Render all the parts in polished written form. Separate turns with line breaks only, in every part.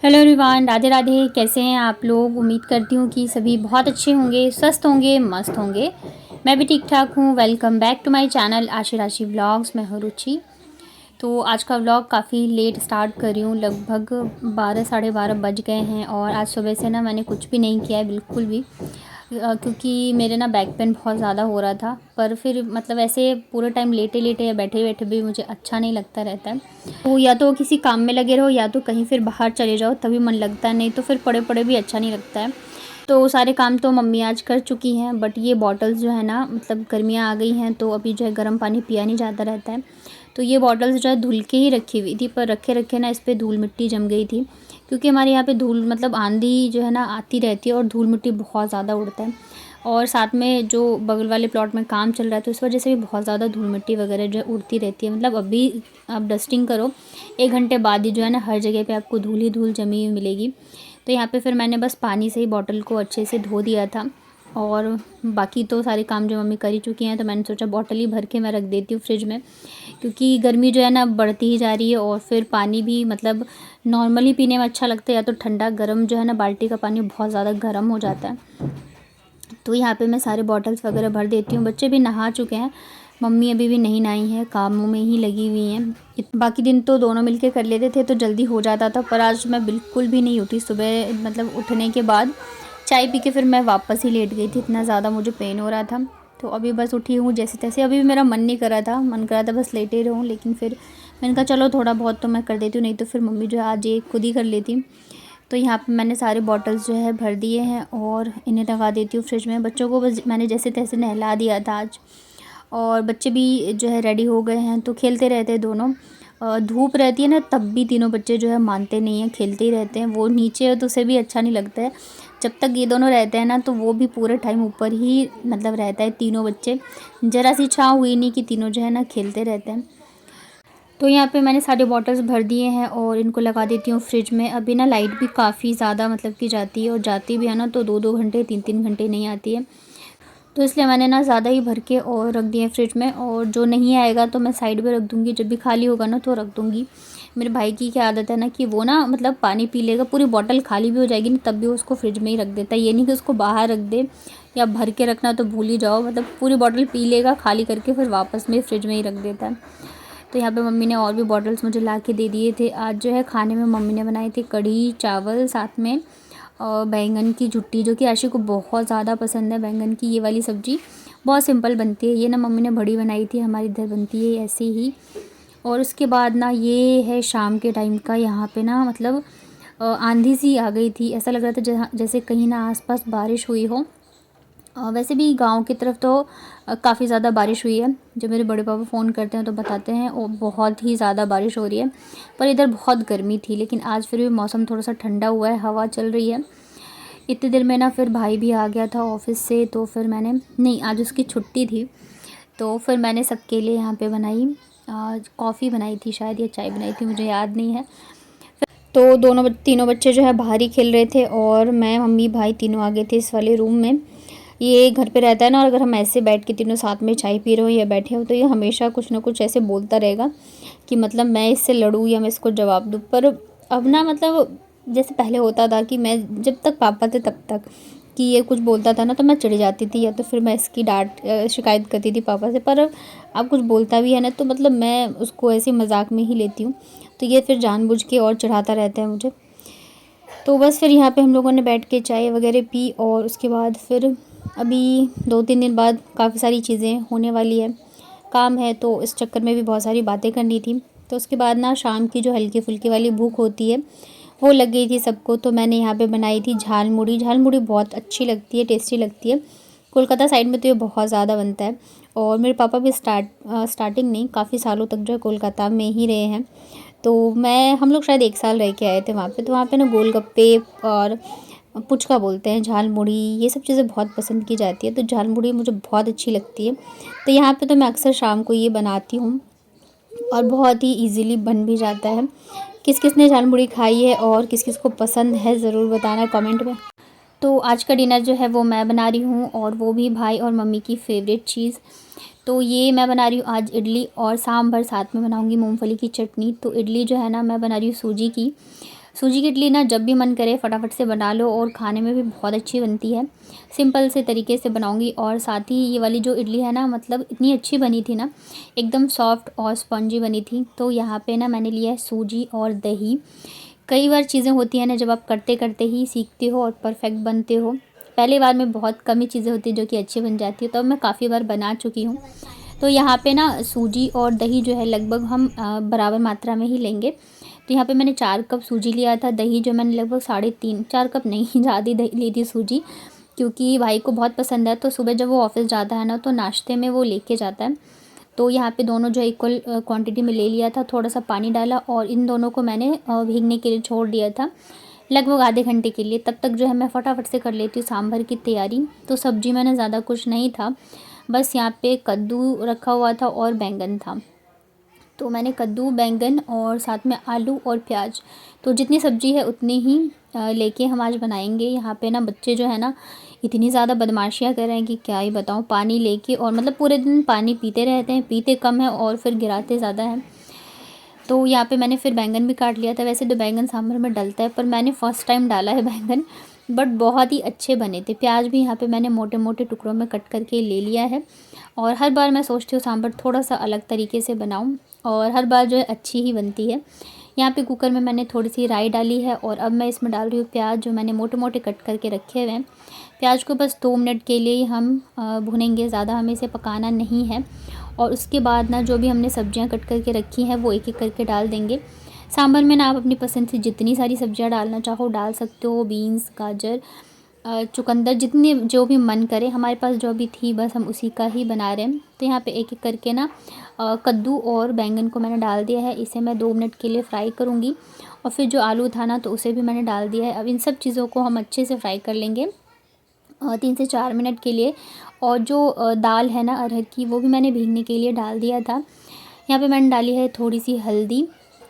Hello everyone, Radhe Radhe. कैसे हैं आप लोग? उम्मीद करती हूँ कि सभी बहुत अच्छे होंगे, स्वस्थ होंगे, मस्त होंगे। मैं भी ठीक ठाक हूँ। Welcome back to my channel Ashi Rashi vlogs. मैं हूँ रुचि। तो आज का व्लॉग काफ़ी लेट स्टार्ट कर रही हूँ, लगभग 12 साढ़े 12 बज गए हैं। और आज सुबह से ना मैंने कुछ भी नहीं किया है बिल्कुल भी, क्योंकि मेरे ना बैक पेन बहुत ज़्यादा हो रहा था। पर फिर मतलब ऐसे पूरे टाइम लेटे लेटे या बैठे बैठे भी मुझे अच्छा नहीं लगता रहता है। तो या तो किसी काम में लगे रहो या तो कहीं फिर बाहर चले जाओ, तभी मन लगता है, नहीं तो फिर पड़े पड़े भी अच्छा नहीं लगता है। तो सारे काम तो मम्मी आज कर चुकी हैं, बट ये बॉटल्स जो है ना, मतलब गर्मियाँ आ गई हैं तो अभी जो है गर्म पानी पिया नहीं जाता रहता है। तो ये बॉटल्स जो है धुल के ही रखी हुई थी, पर रखे रखे ना इस पर धूल मिट्टी जम गई थी, क्योंकि हमारे यहाँ पे धूल मतलब आंधी जो है ना आती रहती है और धूल मिट्टी बहुत ज़्यादा उड़ता है। और साथ में जो बगल वाले प्लॉट में काम चल रहा है तो इस वजह से भी बहुत ज़्यादा धूल मिट्टी वगैरह जो है उड़ती रहती है। मतलब अभी आप डस्टिंग करो 1 घंटे बाद ही जो है ना हर जगह पे आपको धूल ही धूल जमी हुई मिलेगी। तो यहाँ पे फिर मैंने बस पानी से ही बॉटल को अच्छे से धो दिया था, और बाकी तो सारे काम जो मम्मी कर ही चुकी हैं, तो मैंने सोचा बॉटल ही भर के मैं रख देती हूँ फ्रिज में, क्योंकि गर्मी जो है ना बढ़ती ही जा रही है। और फिर पानी भी मतलब नॉर्मली पीने में अच्छा लगता है, या तो ठंडा गर्म जो है ना, बाल्टी का पानी बहुत ज़्यादा गर्म हो जाता है। तो यहाँ पे मैं सारे बॉटल्स वगैरह भर देती हूँ। बच्चे भी नहा चुके हैं, मम्मी अभी भी नहीं नहाई हैं, कामों में ही लगी हुई हैं। बाकी दिन तो दोनों मिलके कर लेते थे तो जल्दी हो जाता था, पर आज मैं बिल्कुल भी नहीं उठी। सुबह मतलब उठने के बाद चाय पी के फिर मैं वापस ही लेट गई थी, इतना ज़्यादा मुझे पेन हो रहा था। तो अभी बस उठी हूँ जैसे तैसे। अभी भी मेरा मन नहीं कर रहा था, मन कर रहा था बस लेटे रहूँ, लेकिन फिर मैंने कहा चलो थोड़ा बहुत तो मैं कर देती हूँ, नहीं तो फिर मम्मी जो है आज ये खुद ही कर लेती। तो यहाँ पे मैंने सारे बॉटल्स जो है भर दिए हैं और इन्हें लगा देती हूँ फ्रिज में। बच्चों को बस मैंने जैसे तैसे नहला दिया था आज, और बच्चे भी जो है रेडी हो गए हैं, तो खेलते रहते हैं दोनों। धूप रहती है ना तब भी तीनों बच्चे जो है मानते नहीं हैं, खेलते ही रहते हैं। वो नीचे है तो उसे भी अच्छा नहीं लगता है। जब तक ये दोनों रहते हैं ना तो वो भी पूरे टाइम ऊपर ही मतलब रहता है, तीनों बच्चे। ज़रा सी छाँव हुई नहीं कि तीनों जो है ना खेलते रहते हैं। तो यहाँ पे मैंने सारे बॉटल्स भर दिए हैं और इनको लगा देती हूँ फ्रिज में। अभी ना लाइट भी काफ़ी ज़्यादा मतलब कि जाती है, और जाती भी है ना तो 2-2 घंटे 3-3 घंटे नहीं आती है। तो इसलिए मैंने ना ज़्यादा ही भर के और रख दिए फ्रिज में, और जो नहीं आएगा तो मैं साइड में रख दूँगी, जब भी खाली होगा ना तो रख दूँगी। मेरे भाई की क्या आदत है ना कि वो ना मतलब पानी पी लेगा, पूरी बॉटल खाली भी हो जाएगी ना तब भी वो उसको फ्रिज में ही रख देता है। ये नहीं कि उसको बाहर रख दे या भर के रखना तो भूल ही जाओ, मतलब पूरी बॉटल पी लेगा खाली करके फिर वापस में फ्रिज में ही रख देता है। तो यहाँ पे मम्मी ने और भी बॉटल्स मुझे ला के दे दिए थे। आज जो है खाने में मम्मी ने बनाई थी कढ़ी चावल, साथ में और बैंगन की झुट्टी, जो कि आशी को बहुत ज़्यादा पसंद है। बैंगन की ये वाली सब्ज़ी बहुत सिंपल बनती है। ये ना मम्मी ने बड़ी बनाई थी, हमारी इधर बनती है ऐसे ही। और उसके बाद ना ये है शाम के टाइम का, यहाँ पे ना मतलब आंधी सी आ गई थी, ऐसा लग रहा था जैसे कहीं ना आसपास बारिश हुई हो। वैसे भी गांव की तरफ तो काफ़ी ज़्यादा बारिश हुई है। जब मेरे बड़े पापा फ़ोन करते हैं तो बताते हैं और बहुत ही ज़्यादा बारिश हो रही है। पर इधर बहुत गर्मी थी, लेकिन आज फिर भी मौसम थोड़ा सा ठंडा हुआ है, हवा चल रही है। इतनी देर में ना फिर भाई भी आ गया था ऑफिस से, तो फिर मैंने नहीं, आज उसकी छुट्टी थी, तो फिर मैंने सबके लिए यहाँ पे बनाई कॉफ़ी बनाई थी शायद, या चाय बनाई थी, मुझे याद नहीं है। तो तीनों बच्चे जो है बाहर ही खेल रहे थे, और मैं मम्मी भाई तीनों आ गए थे इस वाले रूम में। ये घर पे रहता है ना, और अगर हम ऐसे बैठ के तीनों साथ में चाय पी रहे हो या बैठे हो तो ये हमेशा कुछ ना कुछ ऐसे बोलता रहेगा कि मतलब मैं इससे लड़ूँ या मैं इसको जवाब दूँ। पर अब ना मतलब जैसे पहले होता था कि मैं जब तक पापा थे तब तक कि ये कुछ बोलता था ना तो मैं चिढ़ जाती थी, या तो फिर मैं इसकी डांट शिकायत करती थी पापा से। पर अब कुछ बोलता भी है ना तो मतलब मैं उसको ऐसे मजाक में ही लेती हूँ, तो ये फिर जानबूझ के और चिढ़ाता रहता है मुझे। तो बस फिर यहाँ पे हम लोगों ने बैठ के चाय वगैरह पी, और उसके बाद फिर अभी 2-3 दिन बाद काफ़ी सारी चीज़ें होने वाली है, काम है, तो इस चक्कर में भी बहुत सारी बातें करनी थी। तो उसके बाद ना शाम की जो हल्की फुल्की वाली भूख होती है वो लग गई थी सबको, तो मैंने यहाँ पे बनाई थी झाल मुड़ी। झाल मुड़ी बहुत अच्छी लगती है, टेस्टी लगती है। कोलकाता साइड में तो ये बहुत ज़्यादा बनता है, और मेरे पापा भी स्टार्टिंग नहीं, काफ़ी सालों तक जो है कोलकाता में ही रहे हैं। तो हम लोग शायद 1 साल रह के आए थे वहाँ पे। तो वहाँ पे ना गोलगप्पे और पुचका बोलते हैं, झाल मुड़ी, ये सब चीज़ें बहुत पसंद की जाती है। तो झाल मुड़ी मुझे बहुत अच्छी लगती है, तो यहाँ पे तो मैं अक्सर शाम को ये बनाती हूँ, और बहुत ही इजीली बन भी जाता है। किस किस ने झाल मुड़ी खाई है और किस किस को पसंद है ज़रूर बताना कमेंट में। तो आज का डिनर जो है वो मैं बना रही हूँ, और वो भी भाई और मम्मी की फेवरेट चीज़। तो ये मैं बना रही हूँ आज इडली और सांभर, साथ में बनाऊँगी मूंगफली की चटनी। तो इडली जो है ना मैं बना रही हूँ सूजी की, सूजी की इडली ना जब भी मन करे फटाफट से बना लो और खाने में भी बहुत अच्छी बनती है। सिंपल से तरीके से बनाऊंगी और साथ ही ये वाली जो इडली है ना मतलब इतनी अच्छी बनी थी ना, एकदम सॉफ्ट और स्पॉन्जी बनी थी। तो यहाँ पे ना मैंने लिया है सूजी और दही। कई बार चीज़ें होती हैं ना जब आप करते करते ही सीखते हो और परफेक्ट बनते हो। पहली बार में बहुत कम ही चीज़ें होती हैं जो कि अच्छी बन जाती है, तो अब मैं काफ़ी बार बना चुकी हूँ। तो यहाँ पे ना सूजी और दही जो है लगभग हम बराबर मात्रा में ही लेंगे। तो यहाँ पे मैंने 4 कप सूजी लिया था, दही जो मैंने लगभग 3.5 4 कप नहीं ज़्यादा ही दही ली थी सूजी, क्योंकि भाई को बहुत पसंद है। तो सुबह जब वो ऑफिस जाता है ना तो नाश्ते में वो लेके जाता है। तो यहाँ पे दोनों जो इक्वल क्वांटिटी में ले लिया था, थोड़ा सा पानी डाला और इन दोनों को मैंने भीगने के लिए छोड़ दिया था लगभग आधे घंटे के लिए। तब तक जो है मैं फटाफट से कर लेती हूँ सांभर की तैयारी। तो सब्जी मैंने ज़्यादा कुछ नहीं था, बस यहाँ पे कद्दू रखा हुआ था और बैंगन था। तो मैंने कद्दू, बैंगन और साथ में आलू और प्याज, तो जितनी सब्ज़ी है उतनी ही लेके हम आज बनाएंगे। यहाँ पे ना बच्चे जो है ना इतनी ज़्यादा बदमाशियाँ कर रहे हैं कि क्या ही बताऊँ। पानी लेके और मतलब पूरे दिन पानी पीते रहते हैं, पीते कम है और फिर गिराते ज़्यादा हैं। तो यहाँ पे मैंने फिर बैंगन भी काट लिया था। वैसे तो बैंगन सांभर में डलता है, पर मैंने फ़र्स्ट टाइम डाला है बैंगन, बट बहुत ही अच्छे बने थे। प्याज भी यहाँ पे मैंने मोटे मोटे टुकड़ों में कट करके ले लिया है। और हर बार मैं सोचती हूँ सांभर थोड़ा सा अलग तरीके से बनाऊँ और हर बार जो है अच्छी ही बनती है। यहाँ पे कुकर में मैंने थोड़ी सी राई डाली है और अब मैं इसमें डाल रही हूँ प्याज जो मैंने मोटे मोटे कट करके रखे हुए हैं। प्याज को बस 2 मिनट के लिए ही हम भुनेंगे, ज़्यादा हमें इसे पकाना नहीं है। और उसके बाद ना जो भी हमने सब्जियां कट करके रखी हैं वो एक एक करके डाल देंगे। सांभर में ना आप अपनी पसंद से जितनी सारी सब्जियां डालना चाहो डाल सकते हो, बीन्स, गाजर, चुकंदर, जितनी जो भी मन करे। हमारे पास जो भी थी बस हम उसी का ही बना रहे हैं। तो यहाँ पे एक एक करके ना कद्दू और बैंगन को मैंने डाल दिया है। इसे मैं 2 मिनट के लिए फ्राई करूँगी और फिर जो आलू था ना तो उसे भी मैंने डाल दिया है। अब इन सब चीज़ों को हम अच्छे से फ्राई कर लेंगे 3 से 4 मिनट के लिए। और जो दाल है ना अरहर की, वो भी मैंने भीगने के लिए डाल दिया था। यहाँ पे मैंने डाली है थोड़ी सी हल्दी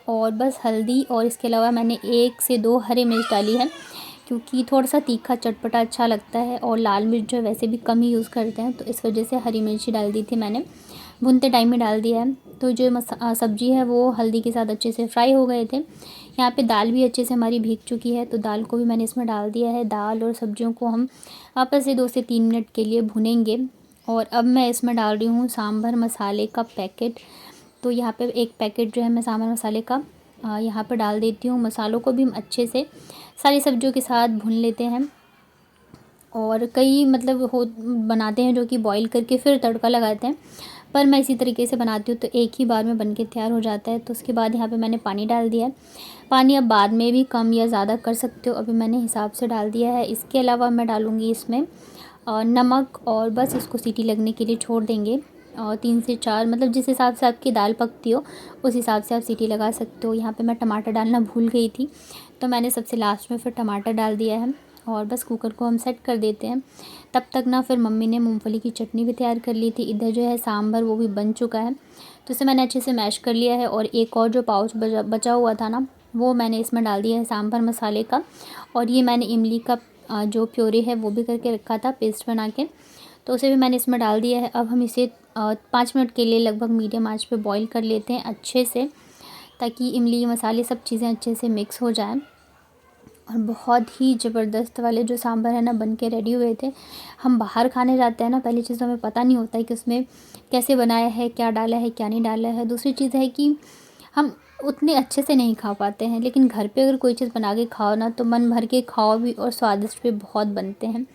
और बस हल्दी, और इसके अलावा मैंने 1 से 2 हरी मिर्च डाली है, क्योंकि थोड़ा सा तीखा चटपटा अच्छा लगता है और लाल मिर्च जो है वैसे भी कम ही यूज़ करते हैं, तो इस वजह से हरी मिर्ची डाल दी थी मैंने, भूनते टाइम में डाल दिया है। तो जो सब्ज़ी है वो हल्दी के साथ अच्छे से फ्राई हो गए थे। यहाँ पे दाल भी अच्छे से हमारी भीग चुकी है, तो दाल को भी मैंने इसमें डाल दिया है। दाल और सब्जियों को हम वापस से 2 से 3 मिनट के लिए भुनेंगे। और अब मैं इसमें डाल रही हूँ सांभर मसाले का पैकेट। तो यहाँ पे एक पैकेट जो है मैं सांभर मसाले का यहाँ पर डाल देती हूँ। मसालों को भी हम अच्छे से सारी सब्जियों के साथ भून लेते हैं। और कई मतलब हो बनाते हैं जो कि बॉईल करके फिर तड़का लगाते हैं, पर मैं इसी तरीके से बनाती हूँ तो एक ही बार में बनके तैयार हो जाता है। तो उसके बाद यहाँ पे मैंने पानी डाल दिया है। पानी आप बाद में भी कम या ज़्यादा कर सकते हो, अभी मैंने हिसाब से डाल दिया है। इसके अलावा मैं डालूँगी इसमें नमक और बस इसको सीटी लगने के लिए छोड़ देंगे। और 3 से 4 मतलब जिस हिसाब से आपकी दाल पकती हो उस हिसाब से आप सीटी लगा सकते हो। यहाँ पे मैं टमाटर डालना भूल गई थी, तो मैंने सबसे लास्ट में फिर टमाटर डाल दिया है। और बस कुकर को हम सेट कर देते हैं। तब तक ना फिर मम्मी ने मूंगफली की चटनी भी तैयार कर ली थी। इधर जो है सांभर वो भी बन चुका है, तो इसे मैंने अच्छे से मैश कर लिया है। और एक और जो पाउच बचा हुआ था ना वो मैंने इसमें डाल दिया है सांभर मसाले का। और ये मैंने इमली का जो प्योरे है वो भी करके रखा था पेस्ट बना के, तो उसे भी मैंने इसमें डाल दिया है। अब हम इसे 5 मिनट के लिए लगभग मीडियम आंच पे बॉईल कर लेते हैं अच्छे से, ताकि इमली मसाले सब चीज़ें अच्छे से मिक्स हो जाएं। और बहुत ही ज़बरदस्त वाले जो सांभर है ना बन के रेडी हुए थे। हम बाहर खाने जाते हैं ना, पहली चीज़ तो हमें पता नहीं होता है कि उसमें कैसे बनाया है, क्या डाला है, क्या नहीं डाला है। दूसरी चीज़ है कि हम उतने अच्छे से नहीं खा पाते हैं, लेकिन घर पे अगर कोई चीज़ बना के खाओ ना तो मन भर के खाओ भी और स्वादिष्ट भी बहुत बनते हैं।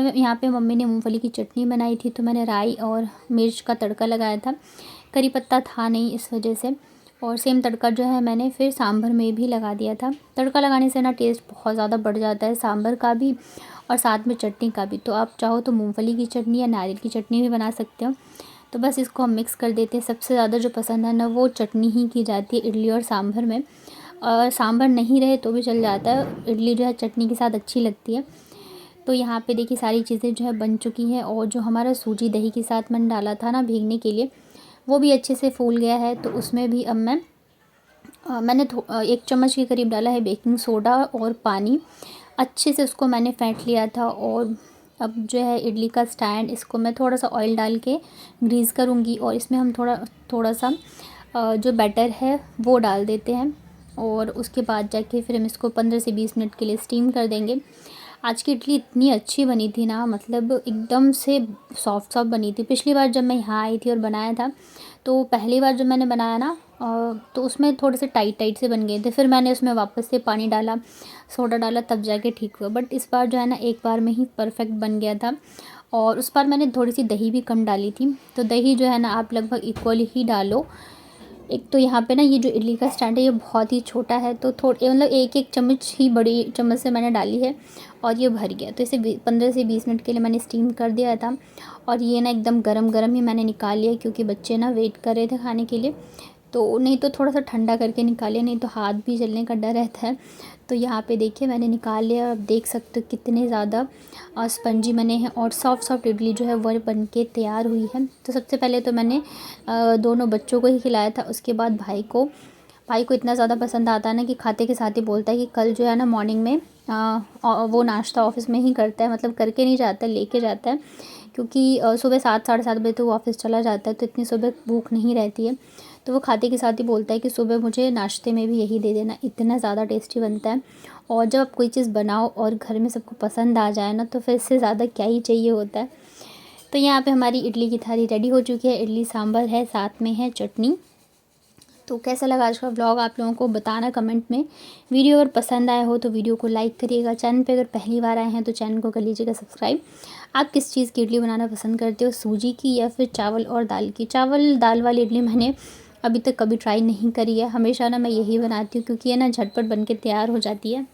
यहाँ पे मम्मी ने मूंगफली की चटनी बनाई थी, तो मैंने राई और मिर्च का तड़का लगाया था। करी पत्ता था नहीं इस वजह से, और सेम तड़का जो है मैंने फिर सांभर में भी लगा दिया था। तड़का लगाने से ना टेस्ट बहुत ज़्यादा बढ़ जाता है सांभर का भी और साथ में चटनी का भी। तो आप चाहो तो मूंगफली की चटनी या नारियल की चटनी भी बना सकते हो। तो बस इसको हम मिक्स कर देते हैं। सबसे ज़्यादा जो पसंद है ना वो चटनी ही की जाती है इडली और सांभर में। और सांभर नहीं रहे तो भी चल जाता है, इडली जो है चटनी के साथ अच्छी लगती है। तो यहाँ पे देखिए सारी चीज़ें जो है बन चुकी हैं। और जो हमारा सूजी दही के साथ मैंने डाला था ना भीगने के लिए, वो भी अच्छे से फूल गया है। तो उसमें भी अब मैंने 1 चम्मच के करीब डाला है बेकिंग सोडा और पानी। अच्छे से उसको मैंने फेंट लिया था। और अब जो है इडली का स्टैंड, इसको मैं थोड़ा सा ऑयल डाल के ग्रीस करूँगी और इसमें हम थोड़ा सा जो बैटर है वो डाल देते हैं। और उसके बाद जाके फिर हम इसको 15 से 20 मिनट के लिए स्टीम कर देंगे। आज की इडली इतनी अच्छी बनी थी ना, मतलब एकदम से सॉफ्ट सॉफ्ट बनी थी। पिछली बार जब मैं यहाँ आई थी और बनाया था, तो पहली बार जब मैंने बनाया ना तो उसमें थोड़े से टाइट टाइट से बन गए थे। फिर मैंने उसमें वापस से पानी डाला, सोडा डाला, तब जाके ठीक हुआ। बट इस बार जो है ना एक बार में ही परफेक्ट बन गया था। और उस बार मैंने थोड़ी सी दही भी कम डाली थी। तो दही जो है ना आप लगभग इक्वली ही डालो। एक तो यहाँ पे ना ये जो इडली का स्टैंड है ये बहुत ही छोटा है, तो थोड़े मतलब एक एक चम्मच ही बड़ी चम्मच से मैंने डाली है और ये भर गया। तो इसे 15 से 20 मिनट के लिए मैंने स्टीम कर दिया था। और ये ना एकदम गरम गरम ही मैंने निकाल लिया, क्योंकि बच्चे ना वेट कर रहे थे खाने के लिए। तो नहीं तो थोड़ा सा ठंडा करके निकालिए, नहीं तो हाथ भी जलने का डर रहता है। तो यहाँ पे देखिए मैंने निकाल लिया। अब देख सकते हो कितने ज़्यादा स्पंजी बने हैं और सॉफ्ट सॉफ्ट इडली जो है वो बन के तैयार हुई है। तो सबसे पहले तो मैंने दोनों बच्चों को ही खिलाया था। उसके बाद भाई को इतना ज़्यादा पसंद आता है ना कि खाते के साथ ही बोलता है कि कल जो है ना मॉर्निंग में वो नाश्ता ऑफिस में ही करता है, मतलब करके नहीं जाता, लेके जाता है। क्योंकि सुबह 7 साढ़े 7 बजे तो वो ऑफिस चला जाता है, तो इतनी सुबह भूख नहीं रहती है। तो वो खाते के साथ ही बोलता है कि सुबह मुझे नाश्ते में भी यही दे देना। इतना ज़्यादा टेस्टी बनता है। और जब आप कोई चीज़ बनाओ और घर में सबको पसंद आ जाए ना, तो फिर इससे ज़्यादा क्या ही चाहिए होता है। तो यहाँ पे हमारी इडली की थाली रेडी हो चुकी है। इडली सांभर है, साथ में है चटनी। तो कैसा लगा आज का व्लॉग आप लोगों को बताना कमेंट में। वीडियो अगर पसंद आया हो तो वीडियो को लाइक करिएगा। चैनल पे अगर पहली बार आए हैं तो चैनल को कर लीजिएगा सब्सक्राइब। आप किस चीज़ की इडली बनाना पसंद करते हो, सूजी की या फिर चावल और दाल की? चावल दाल वाली इडली मैंने अभी तक कभी ट्राई नहीं करी है। हमेशा ना मैं यही बनाती हूँ, क्योंकि ये ना झटपट बन के तैयार हो जाती है।